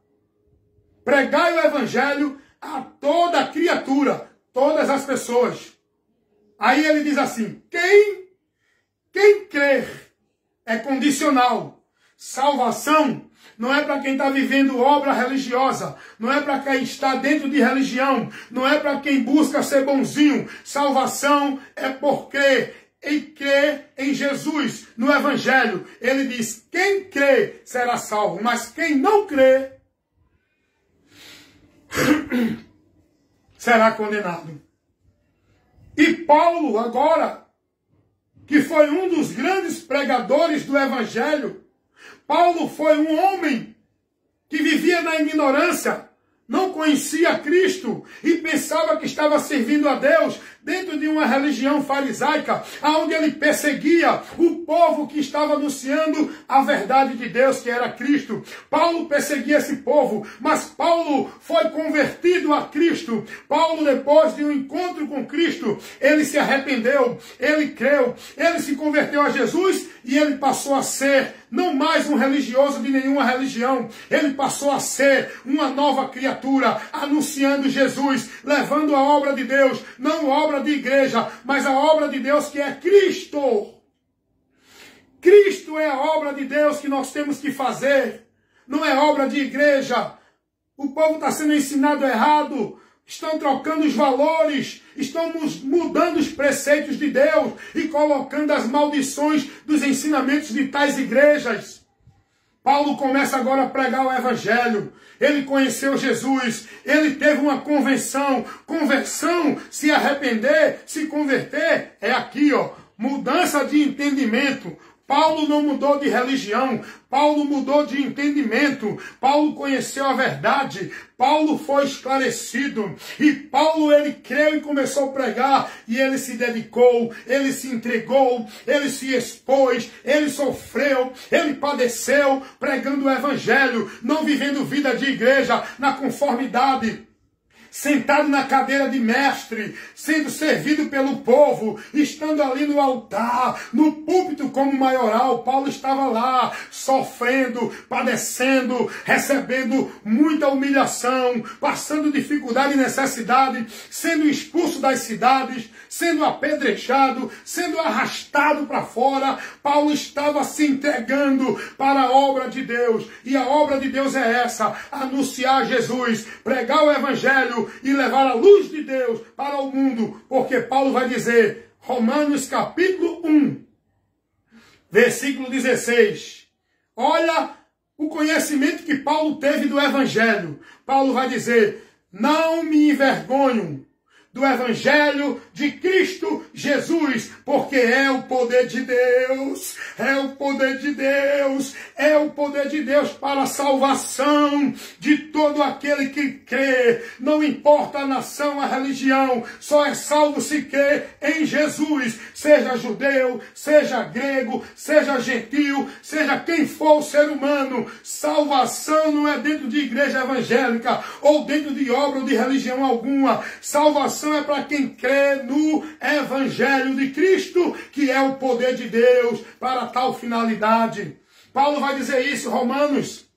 pregai o Evangelho a toda criatura, todas as pessoas. Aí ele diz assim: quem crer é condicional. Salvação não é para quem está vivendo obra religiosa, não é para quem está dentro de religião, não é para quem busca ser bonzinho. Salvação é por crer em Jesus, no Evangelho. Ele diz: quem crê será salvo, mas quem não crê será condenado. E Paulo agora, que foi um dos grandes pregadores do Evangelho, Paulo foi um homem que vivia na ignorância, não conhecia Cristo e pensava que estava servindo a Deus dentro de uma religião farisaica, onde ele perseguia o povo que estava anunciando a verdade de Deus, que era Cristo. Paulo perseguia esse povo, mas Paulo foi convertido a Cristo. Paulo, depois de um encontro com Cristo, ele se arrependeu, ele creu, ele se converteu a Jesus e ele passou a ser não mais um religioso de nenhuma religião. Ele passou a ser uma nova criatura, anunciando Jesus, levando a obra de Deus, não obra de igreja, mas a obra de Deus, que é Cristo. Cristo é a obra de Deus que nós temos que fazer, não é obra de igreja. O povo está sendo ensinado errado, estão trocando os valores, estão mudando os preceitos de Deus e colocando as maldições dos ensinamentos de tais igrejas. Paulo começa agora a pregar o Evangelho. Ele conheceu Jesus, ele teve uma conversão. Conversão, se arrepender, se converter, é aqui, ó, mudança de entendimento. Paulo não mudou de religião, Paulo mudou de entendimento, Paulo conheceu a verdade, Paulo foi esclarecido, e Paulo, ele creu e começou a pregar, e ele se dedicou, ele se entregou, ele se expôs, ele sofreu, ele padeceu, pregando o Evangelho, não vivendo vida de igreja na conformidade, sentado na cadeira de mestre, sendo servido pelo povo, estando ali no altar, no púlpito como maioral, Paulo estava lá, sofrendo, padecendo, recebendo muita humilhação, passando dificuldade e necessidade, sendo expulso das cidades, sendo apedrejado, sendo arrastado para fora. Paulo estava se entregando para a obra de Deus. E a obra de Deus é essa: anunciar Jesus, pregar o evangelho e levar a luz de Deus para o mundo. Porque Paulo vai dizer, Romanos capítulo 1, versículo 16. Olha o conhecimento que Paulo teve do evangelho. Paulo vai dizer, não me envergonho do evangelho de Cristo Jesus, porque é o poder de Deus, é o poder de Deus, é o poder de Deus para a salvação de todo aquele que crê. Não importa a nação, a religião, só é salvo se crê em Jesus, seja judeu, seja grego, seja gentil, seja quem for o ser humano. Salvação não é dentro de igreja evangélica, ou dentro de obra ou de religião alguma. Salvação é para quem crê no evangelho de Cristo, que é o poder de Deus para tal finalidade. Paulo vai dizer isso, Romanos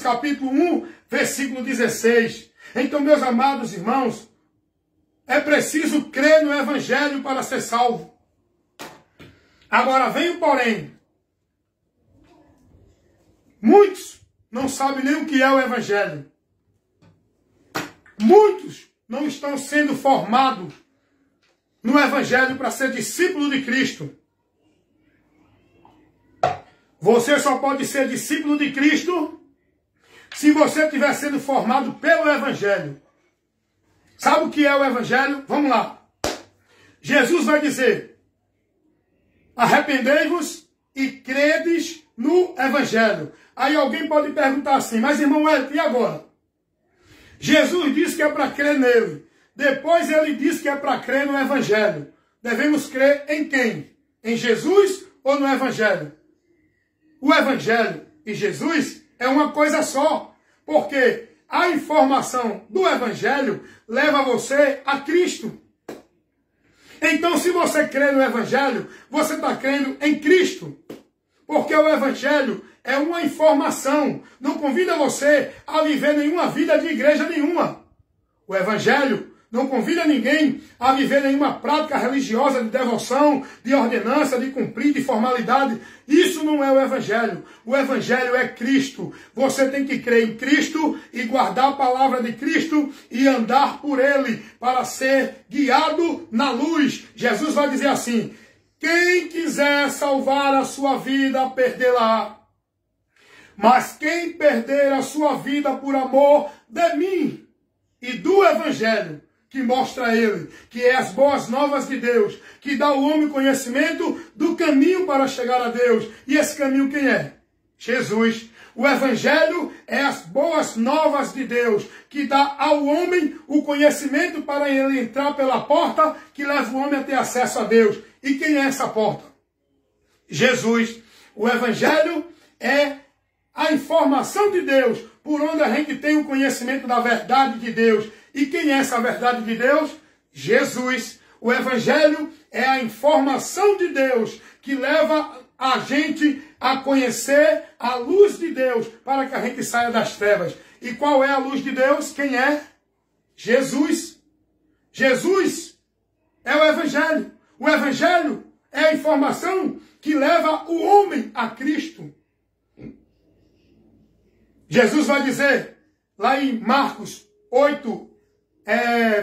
capítulo 1, versículo 16. Então, meus amados irmãos, é preciso crer no evangelho para ser salvo. Agora vem o porém. Muitos não sabem nem o que é o evangelho. Muitos não estão sendo formados no evangelho para ser discípulo de Cristo. Você só pode ser discípulo de Cristo se você estiver sendo formado pelo evangelho. Sabe o que é o evangelho? Vamos lá. Jesus vai dizer, arrependei-vos e credes no evangelho. Aí alguém pode perguntar assim, mas irmão, e agora? Jesus disse que é para crer nele. Depois ele disse que é para crer no evangelho. Devemos crer em quem? Em Jesus ou no evangelho? O evangelho e Jesus é uma coisa só. Porque a informação do evangelho leva você a Cristo. Então, se você crê no evangelho, você está crendo em Cristo. Porque o evangelho é uma informação. Não convida você a viver nenhuma vida de igreja nenhuma. O evangelho não convida ninguém a viver nenhuma prática religiosa de devoção, de ordenança, de cumprir, de formalidade. Isso não é o evangelho. O evangelho é Cristo. Você tem que crer em Cristo e guardar a palavra de Cristo e andar por ele para ser guiado na luz. Jesus vai dizer assim, quem quiser salvar a sua vida, perdê-la. Mas quem perder a sua vida por amor de mim e do evangelho, que mostra a ele, que é as boas novas de Deus, que dá ao homem conhecimento do caminho para chegar a Deus. E esse caminho quem é? Jesus. O evangelho é as boas novas de Deus, que dá ao homem o conhecimento para ele entrar pela porta que leva o homem a ter acesso a Deus. E quem é essa porta? Jesus. O evangelho é a informação de Deus, por onde a gente tem o conhecimento da verdade de Deus. E quem é essa verdade de Deus? Jesus. O evangelho é a informação de Deus que leva a gente a conhecer a luz de Deus para que a gente saia das trevas. E qual é a luz de Deus? Quem é? Jesus. Jesus é o evangelho. O evangelho é a informação que leva o homem a Cristo. Jesus vai dizer, lá em Marcos 8,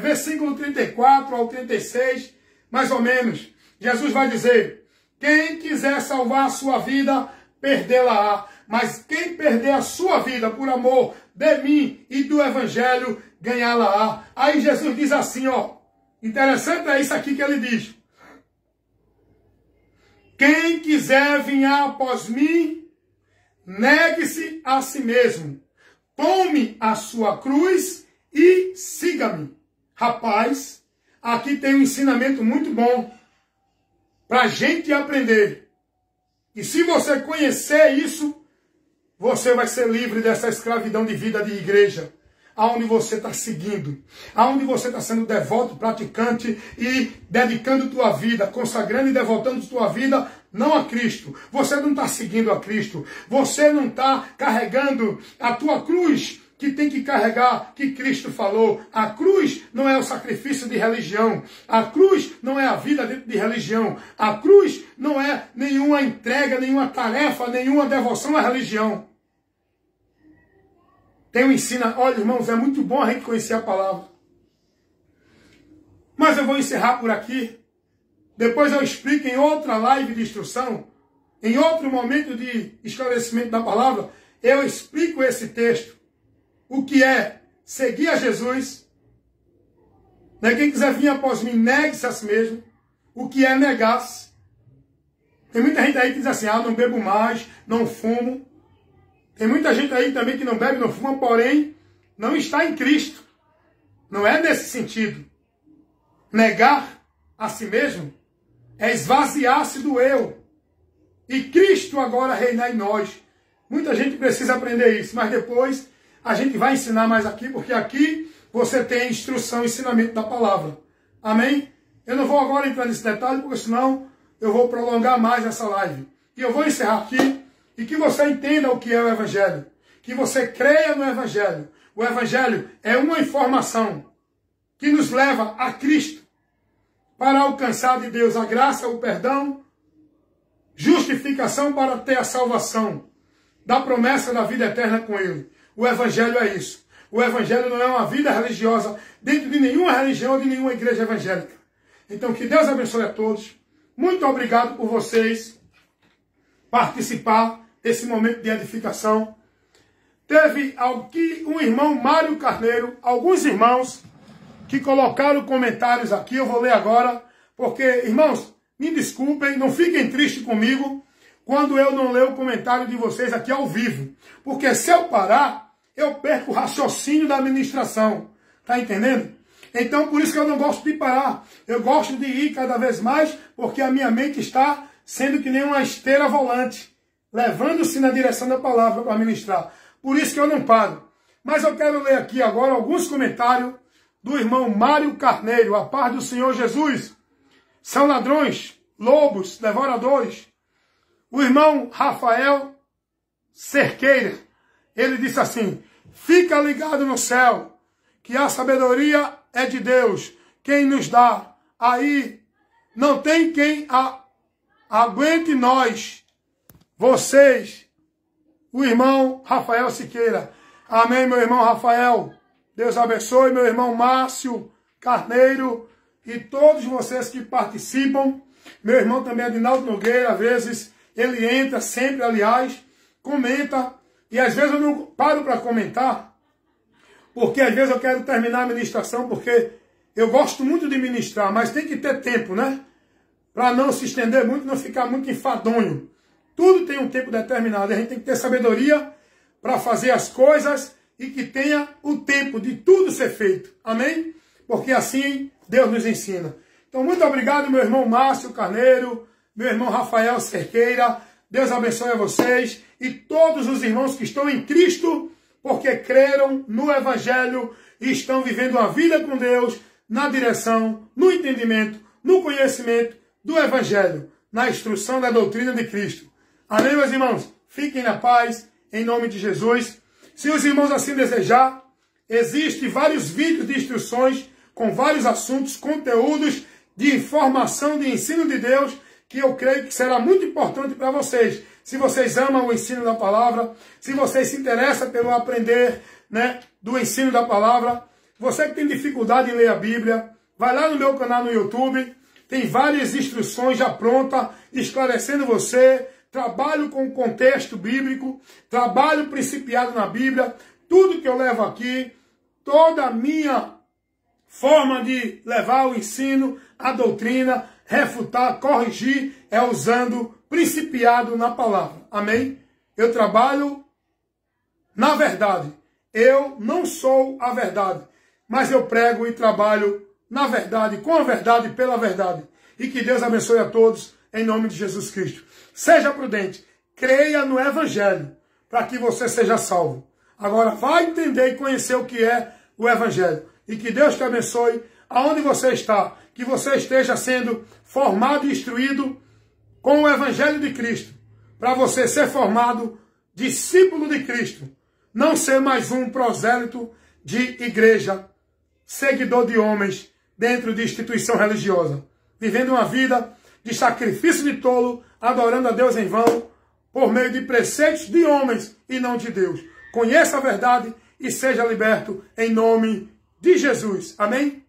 versículo 34 ao 36, mais ou menos, Jesus vai dizer, quem quiser salvar a sua vida, perdê-la-á. Mas quem perder a sua vida por amor de mim e do evangelho, ganhá-la-á. Aí Jesus diz assim, ó, interessante é isso aqui que ele diz. Quem quiser vir após mim, negue-se a si mesmo, tome a sua cruz e siga-me. Rapaz, aqui tem um ensinamento muito bom para a gente aprender. E se você conhecer isso, você vai ser livre dessa escravidão de vida de igreja. aonde você está seguindo, aonde você está sendo devoto, praticante e dedicando tua vida, consagrando e devotando tua vida, não a Cristo. Você não está seguindo a Cristo. Você não está carregando a tua cruz que tem que carregar, que Cristo falou. A cruz não é o sacrifício de religião. A cruz não é a vida de religião. A cruz não é nenhuma entrega, nenhuma tarefa, nenhuma devoção à religião. Tem um ensino. Olha, irmãos, é muito bom a gente conhecer a palavra. Mas eu vou encerrar por aqui. Depois eu explico em outra live de instrução, em outro momento de esclarecimento da palavra, eu explico esse texto. O que é seguir a Jesus. Quem quiser vir após mim, negue-se a si mesmo. O que é negar-se. Tem muita gente aí que diz assim, não bebo mais, não fumo. Tem muita gente aí também que não bebe, não fuma, porém, não está em Cristo. Não é nesse sentido. Negar a si mesmo é esvaziar-se do eu. E Cristo agora reinar em nós. Muita gente precisa aprender isso, mas depois a gente vai ensinar mais aqui, porque aqui você tem instrução e ensinamento da palavra. Amém? Eu não vou agora entrar nesse detalhe, porque senão eu vou prolongar mais essa live. E eu vou encerrar aqui, e que você entenda o que é o Evangelho. Que você creia no Evangelho. O Evangelho é uma informação que nos leva a Cristo, para alcançar de Deus a graça, o perdão, justificação para ter a salvação, da promessa da vida eterna com Ele. O Evangelho é isso. O Evangelho não é uma vida religiosa dentro de nenhuma religião ou de nenhuma igreja evangélica. Então, que Deus abençoe a todos. Muito obrigado por vocês participar desse momento de edificação. Teve aqui um irmão, Mário Carneiro, alguns irmãos que colocaram comentários aqui. Eu vou ler agora, porque, irmãos, me desculpem, não fiquem tristes comigo quando eu não ler o comentário de vocês aqui ao vivo. Porque se eu parar, eu perco o raciocínio da administração. Tá entendendo? Então, por isso que eu não gosto de parar. Eu gosto de ir cada vez mais, porque a minha mente está sendo que nem uma esteira volante, levando-se na direção da palavra para ministrar. Por isso que eu não paro. Mas eu quero ler aqui agora alguns comentários do irmão Mário Carneiro. A paz do Senhor Jesus. São ladrões, lobos, devoradores. O irmão Rafael Cerqueira, ele disse assim: fica ligado no céu, que a sabedoria é de Deus, quem nos dá. Aí não tem quem aguente nós, vocês. O irmão Rafael Siqueira. Amém, meu irmão Rafael. Deus abençoe, meu irmão Márcio Carneiro e todos vocês que participam. Meu irmão também, Adinaldo Nogueira, às vezes ele entra, sempre, aliás, comenta. E às vezes eu não paro para comentar, porque às vezes eu quero terminar a ministração, porque eu gosto muito de ministrar, mas tem que ter tempo, né? Para não se estender muito, não ficar muito enfadonho. Tudo tem um tempo determinado. A gente tem que ter sabedoria para fazer as coisas e que tenha o tempo de tudo ser feito. Amém? Porque assim Deus nos ensina. Então, muito obrigado, meu irmão Márcio Carneiro, meu irmão Rafael Cerqueira. Deus abençoe a vocês e todos os irmãos que estão em Cristo, porque creram no Evangelho e estão vivendo a vida com Deus na direção, no entendimento, no conhecimento do Evangelho, na instrução da doutrina de Cristo. Amém, meus irmãos? Fiquem na paz, em nome de Jesus. Se os irmãos assim desejar, existem vários vídeos de instruções com vários assuntos, conteúdos de informação, de ensino de Deus, que eu creio que será muito importante para vocês. Se vocês amam o ensino da palavra, se vocês se interessam pelo aprender, né, do ensino da palavra, você que tem dificuldade em ler a Bíblia, vai lá no meu canal no YouTube, tem várias instruções já prontas, esclarecendo você. Trabalho com o contexto bíblico, trabalho principiado na Bíblia, tudo que eu levo aqui, toda a minha forma de levar o ensino, a doutrina, refutar, corrigir, é usando principiado na palavra. Amém? Eu trabalho na verdade. Eu não sou a verdade, mas eu prego e trabalho na verdade, com a verdade e pela verdade. E que Deus abençoe a todos, em nome de Jesus Cristo. Seja prudente, creia no Evangelho, para que você seja salvo. Agora vai entender e conhecer o que é o Evangelho. E que Deus te abençoe aonde você está. Que você esteja sendo formado e instruído com o Evangelho de Cristo. Para você ser formado discípulo de Cristo. Não ser mais um prosélito de igreja, seguidor de homens dentro de instituição religiosa. Vivendo uma vida de sacrifício de tolo, adorando a Deus em vão, por meio de preceitos de homens e não de Deus. Conheça a verdade e seja liberto em nome de Jesus. Amém?